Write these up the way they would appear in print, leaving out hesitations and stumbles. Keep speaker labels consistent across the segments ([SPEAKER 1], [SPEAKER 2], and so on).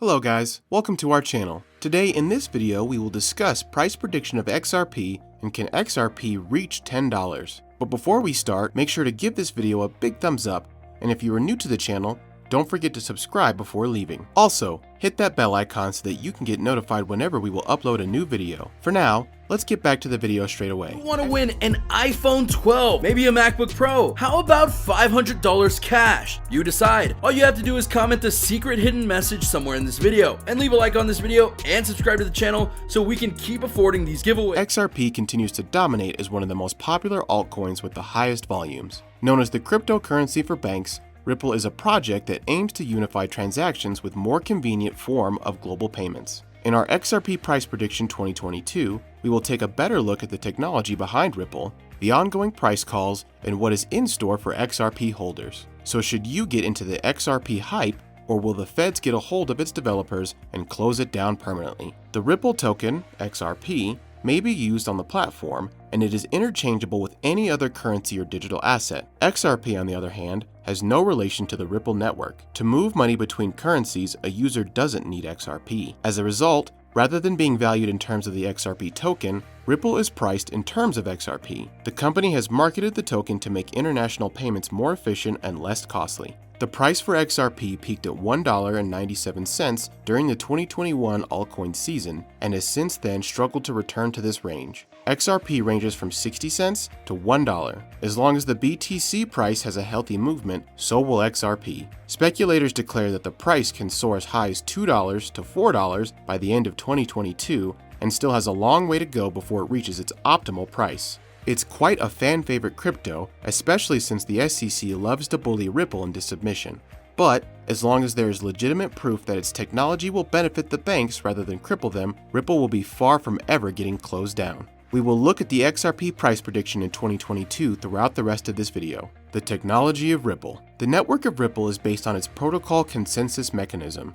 [SPEAKER 1] Hello guys, welcome to our channel. Today in this video we will discuss price prediction of XRP and can XRP reach $10. But before we start, make sure to give this video a big thumbs up, and if you are new to the channel, don't forget to subscribe before leaving. Also, hit that bell icon so that you can get notified whenever we will upload a new video. For now, let's get back to the video straight away.
[SPEAKER 2] You want to win an iPhone 12, maybe a MacBook Pro. How about $500 cash? You decide. All you have to do is comment the secret hidden message somewhere in this video and leave a like on this video and subscribe to the channel so we can keep affording these giveaways.
[SPEAKER 1] XRP continues to dominate as one of the most popular altcoins with the highest volumes. Known as the cryptocurrency for banks, Ripple is a project that aims to unify transactions with more convenient form of global payments. In our XRP price prediction 2022, we will take a better look at the technology behind Ripple, the ongoing price calls, and what is in store for XRP holders. So should you get into the XRP hype, or will the feds get a hold of its developers and close it down permanently? The Ripple token, XRP, may be used on the platform, and it is interchangeable with any other currency or digital asset. XRP, on the other hand, has no relation to the Ripple network. To move money between currencies, a user doesn't need XRP. As a result, rather than being valued in terms of the XRP token, Ripple is priced in terms of XRP. The company has marketed the token to make international payments more efficient and less costly. The price for XRP peaked at $1.97 during the 2021 altcoin season and has since then struggled to return to this range. XRP ranges from 60 cents to $1. As long as the BTC price has a healthy movement, so will XRP. Speculators declare that the price can soar as high as $2 to $4 by the end of 2022 and still has a long way to go before it reaches its optimal price. It's quite a fan-favorite crypto, especially since the SEC loves to bully Ripple into submission. But as long as there is legitimate proof that its technology will benefit the banks rather than cripple them, Ripple will be far from ever getting closed down. We will look at the XRP price prediction in 2022 throughout the rest of this video. The technology of Ripple. The network of Ripple is based on its protocol consensus mechanism.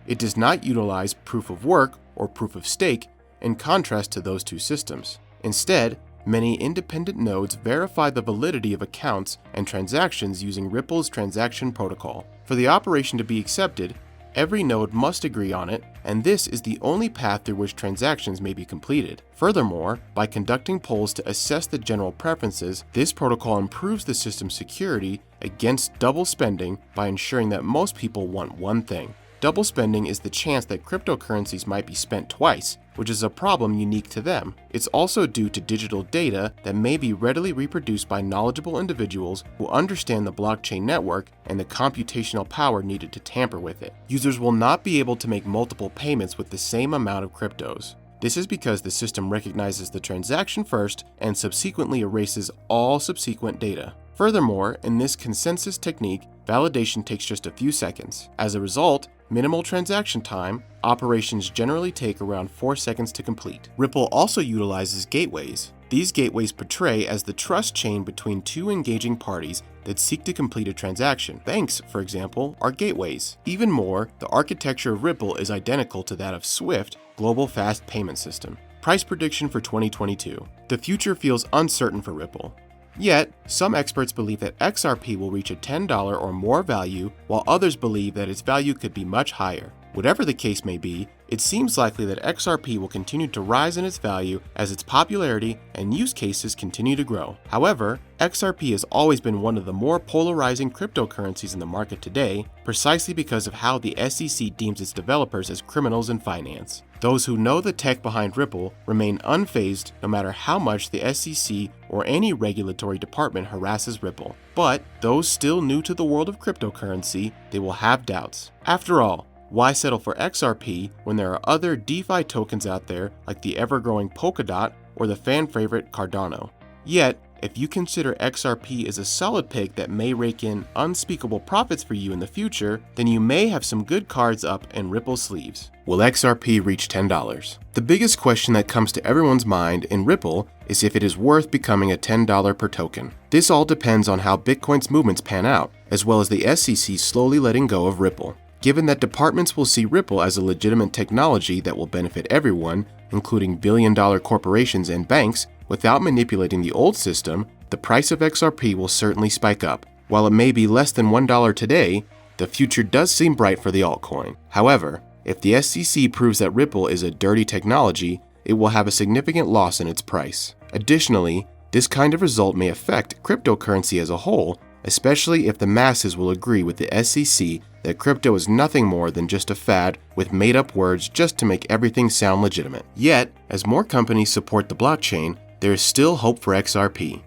[SPEAKER 1] It does not utilize proof of work or proof of stake in contrast to those two systems. Instead, many independent nodes verify the validity of accounts and transactions using Ripple's transaction protocol. For the operation to be accepted, every node must agree on it, and this is the only path through which transactions may be completed. Furthermore, by conducting polls to assess the general preferences, this protocol improves the system's security against double spending by ensuring that most people want one thing. Double spending is the chance that cryptocurrencies might be spent twice, which is a problem unique to them. It's also due to digital data that may be readily reproduced by knowledgeable individuals who understand the blockchain network and the computational power needed to tamper with it. Users will not be able to make multiple payments with the same amount of cryptos. This is because the system recognizes the transaction first and subsequently erases all subsequent data. Furthermore, in this consensus technique, validation takes just a few seconds. As a result, minimal transaction time, operations generally take around 4 seconds to complete. Ripple also utilizes gateways. These gateways portray as the trust chain between two engaging parties that seek to complete a transaction. Banks, for example, are gateways. Even more, the architecture of Ripple is identical to that of SWIFT, Global Fast Payment System. Price prediction for 2022. The future feels uncertain for Ripple. Yet, some experts believe that XRP will reach a $10 or more value, while others believe that its value could be much higher. Whatever the case may be, it seems likely that XRP will continue to rise in its value as its popularity and use cases continue to grow. However, XRP has always been one of the more polarizing cryptocurrencies in the market today, precisely because of how the SEC deems its developers as criminals in finance. Those who know the tech behind Ripple remain unfazed no matter how much the SEC or any regulatory department harasses Ripple. But those still new to the world of cryptocurrency, they will have doubts. After all, why settle for XRP when there are other DeFi tokens out there like the ever-growing Polkadot or the fan-favorite Cardano? Yet, if you consider XRP as a solid pick that may rake in unspeakable profits for you in the future, then you may have some good cards up in Ripple's sleeves. Will XRP reach $10? The biggest question that comes to everyone's mind in Ripple is if it is worth becoming a $10 per token. This all depends on how Bitcoin's movements pan out, as well as the SEC slowly letting go of Ripple. Given that departments will see Ripple as a legitimate technology that will benefit everyone, including billion-dollar corporations and banks, without manipulating the old system, the price of XRP will certainly spike up. While it may be less than $1 today, the future does seem bright for the altcoin. However, If the SEC proves that Ripple is a dirty technology, it will have a significant loss in its price. Additionally, this kind of result may affect cryptocurrency as a whole, especially if the masses will agree with the SEC that crypto is nothing more than just a fad with made-up words just to make everything sound legitimate. Yet, as more companies support the blockchain, there is still hope for XRP.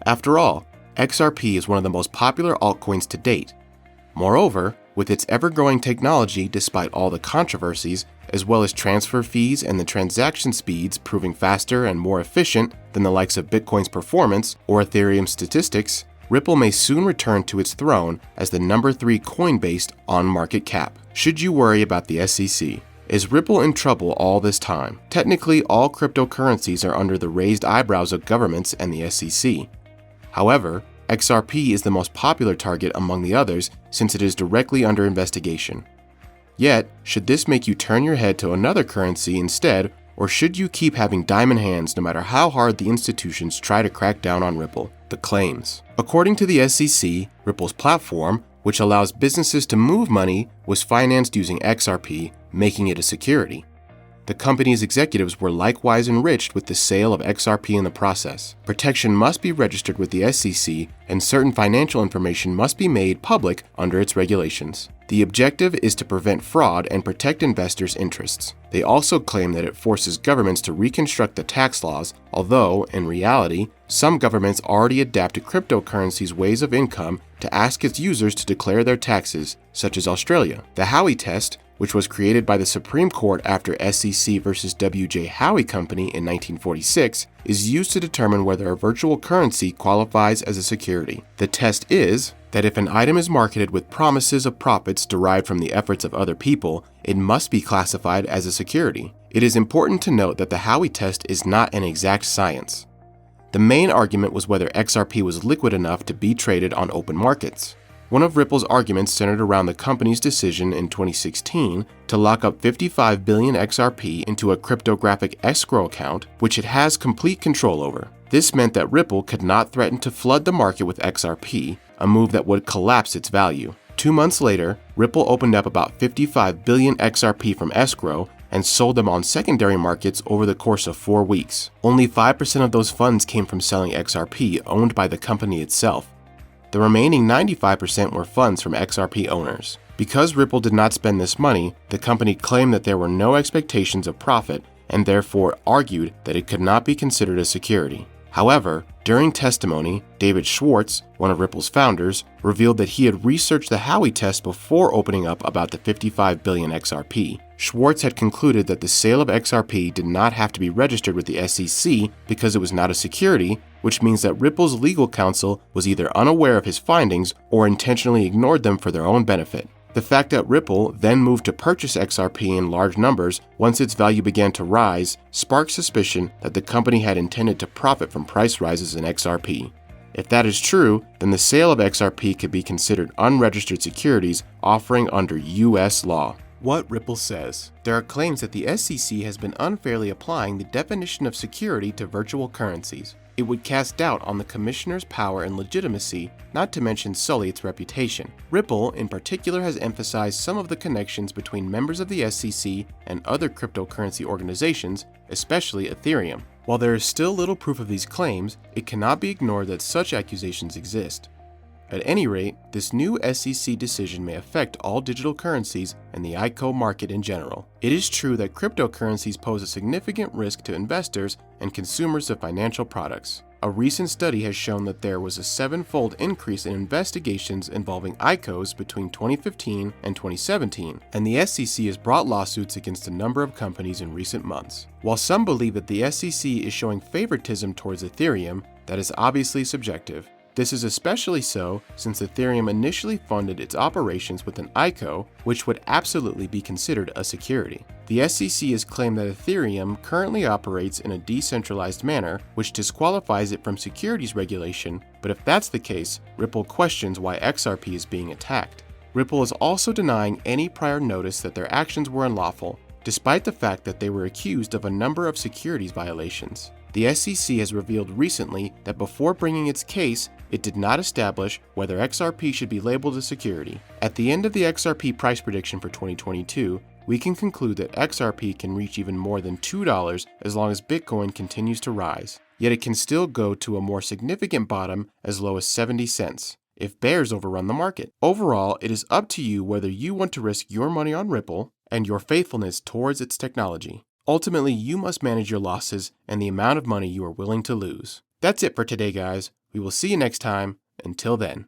[SPEAKER 1] After all, XRP is one of the most popular altcoins to date. Moreover, with its ever-growing technology despite all the controversies, as well as transfer fees and the transaction speeds proving faster and more efficient than the likes of Bitcoin's performance or Ethereum's statistics, Ripple may soon return to its throne as the number 3 coin based on market cap. Should you worry about the SEC? Is Ripple in trouble all this time? Technically, all cryptocurrencies are under the raised eyebrows of governments and the SEC. However, XRP is the most popular target among the others since it is directly under investigation. Yet, should this make you turn your head to another currency instead, or should you keep having diamond hands no matter how hard the institutions try to crack down on Ripple? The claims. According to the SEC, Ripple's platform, which allows businesses to move money, was financed using XRP, making it a security. The company's executives were likewise enriched with the sale of XRP in the process. Protection must be registered with the SEC, and certain financial information must be made public under its regulations. The objective is to prevent fraud and protect investors' interests. They also claim that it forces governments to reconstruct the tax laws, although, in reality, some governments already adapt to cryptocurrencies' ways of income to ask its users to declare their taxes, such as Australia. The Howey test, which was created by the Supreme Court after SEC versus W.J. Howey Company in 1946, is used to determine whether a virtual currency qualifies as a security. The test is that if an item is marketed with promises of profits derived from the efforts of other people, it must be classified as a security. It is important to note that the Howey test is not an exact science. The main argument was whether XRP was liquid enough to be traded on open markets. One of Ripple's arguments centered around the company's decision in 2016 to lock up 55 billion XRP into a cryptographic escrow account, which it has complete control over. This meant that Ripple could not threaten to flood the market with XRP, a move that would collapse its value. 2 months later, Ripple opened up about 55 billion XRP from escrow and sold them on secondary markets over the course of 4 weeks. Only 5% of those funds came from selling XRP owned by the company itself. The remaining 95% were funds from XRP owners. Because Ripple did not spend this money, the company claimed that there were no expectations of profit and therefore argued that it could not be considered a security. However, during testimony, David Schwartz, one of Ripple's founders, revealed that he had researched the Howey test before opening up about the 55 billion XRP. Schwartz had concluded that the sale of XRP did not have to be registered with the SEC because it was not a security, which means that Ripple's legal counsel was either unaware of his findings or intentionally ignored them for their own benefit. The fact that Ripple then moved to purchase XRP in large numbers once its value began to rise sparked suspicion that the company had intended to profit from price rises in XRP. If that is true, then the sale of XRP could be considered unregistered securities offering under US law. What Ripple says. There are claims that the SEC has been unfairly applying the definition of security to virtual currencies. It would cast doubt on the commissioner's power and legitimacy, not to mention sully its reputation. Ripple, in particular, has emphasized some of the connections between members of the SEC and other cryptocurrency organizations, especially Ethereum. While there is still little proof of these claims, it cannot be ignored that such accusations exist. At any rate, this new SEC decision may affect all digital currencies and the ICO market in general. It is true that cryptocurrencies pose a significant risk to investors and consumers of financial products. A recent study has shown that there was a 7-fold increase in investigations involving ICOs between 2015 and 2017, and the SEC has brought lawsuits against a number of companies in recent months. While some believe that the SEC is showing favoritism towards Ethereum, that is obviously subjective. This is especially so since Ethereum initially funded its operations with an ICO, which would absolutely be considered a security. The SEC has claimed that Ethereum currently operates in a decentralized manner, which disqualifies it from securities regulation, but if that's the case, Ripple questions why XRP is being attacked. Ripple is also denying any prior notice that their actions were unlawful, despite the fact that they were accused of a number of securities violations. The SEC has revealed recently that before bringing its case, it did not establish whether XRP should be labeled a security. At the end of the XRP price prediction for 2022, we can conclude that XRP can reach even more than $2 as long as Bitcoin continues to rise. Yet it can still go to a more significant bottom as low as 70 cents if bears overrun the market. Overall, it is up to you whether you want to risk your money on Ripple and your faithfulness towards its technology. Ultimately, you must manage your losses and the amount of money you are willing to lose. That's it for today, guys. We will see you next time. Until then.